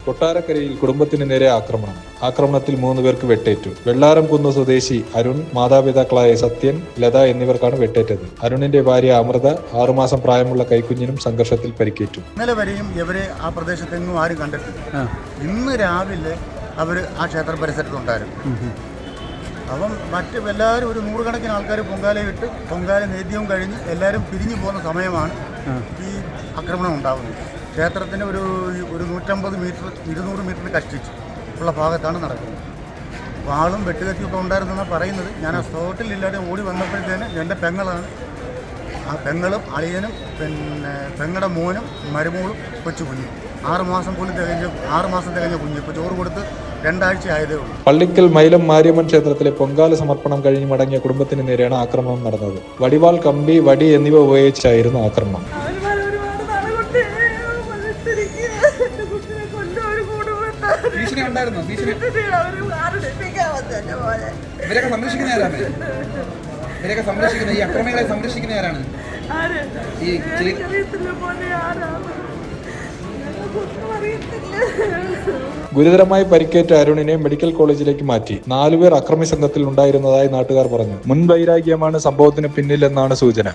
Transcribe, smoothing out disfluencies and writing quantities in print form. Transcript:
കൊട്ടാരക്കരയിൽ കുടുംബത്തിന് നേരെ ആക്രമണത്തിൽ 3 പേർക്ക് വെട്ടേറ്റു. വെള്ളാരംകുന്ന് സ്വദേശി അരുൺ, മാതാപിതാക്കളായ സത്യൻ, ലത എന്നിവർക്കാണ് വെട്ടേറ്റത്. അരുണിന്റെ ഭാര്യ അമൃത, 6 മാസം പ്രായമുള്ള കൈക്കുഞ്ഞിനും സംഘർഷത്തിൽ പരിക്കേറ്റു. ഇന്നലെ വരെയും ഇവരെ ആ പ്രദേശത്തെങ്ങും ആരും കണ്ടിട്ടില്ല. ഇന്ന് രാവിലെ അവർ ആ ക്ഷേത്ര പരിസരത്തുണ്ടായിരുന്നു. അപ്പം എല്ലാവരും ഒരു 100 കണക്കിന് ആൾക്കാർ പൊങ്കാലയിട്ട് പൊങ്കാല നേദ്യവും കഴിഞ്ഞ് എല്ലാവരും പിരിഞ്ഞു പോകുന്ന സമയമാണ് ഈ ആക്രമണം ഉണ്ടാകുന്നത്. ക്ഷേത്രത്തിന് ഒരു 150 മീറ്റർ 200 മീറ്റർ കഷ്ടിച്ച് ഉള്ള ഭാഗത്താണ് നടക്കുന്നത്. വാളും വെട്ടുകത്തിയൊക്കെ ഉണ്ടായിരുന്നെന്നാണ് പറയുന്നത്. ഞാൻ ആ സ്പോട്ടിലില്ലാതെ ഓടി വന്നപ്പോഴത്തേന് എൻ്റെ പെങ്ങളാണ്, ആ പെങ്ങളും അളിയനും പെങ്ങളുടെ മോനും മരുമോളും കൊച്ചു കുഞ്ഞും 6 മാസം തികഞ്ഞ കുഞ്ഞ്. ഇപ്പോൾ ചോറ് കൊടുത്ത് 2 ആഴ്ച ആയതേ ഉള്ളൂ. പള്ളിക്കൽ മൈലം മാരിയമ്മൻ ക്ഷേത്രത്തിലെ പൊങ്കാല സമർപ്പണം കഴിഞ്ഞ് മടങ്ങിയ കുടുംബത്തിന് നേരെയാണ് ആക്രമണം നടന്നത്. വടിവാൾ, കമ്പി, വടി എന്നിവ ഉപയോഗിച്ചായിരുന്നു ആക്രമണം. ഈ അക്രമികളെ സംരക്ഷിക്കുന്ന ആരാണ്? ഗുരുതരമായി പരിക്കേറ്റ അരുണിനെ മെഡിക്കൽ കോളേജിലേക്ക് മാറ്റി. 4 പേർ അക്രമി സംഘത്തിൽ ഉണ്ടായിരുന്നതായി നാട്ടുകാർ പറഞ്ഞു. മുൻവൈരാഗ്യമാണ് സംഭവത്തിന് പിന്നിലെന്നാണ് സൂചന.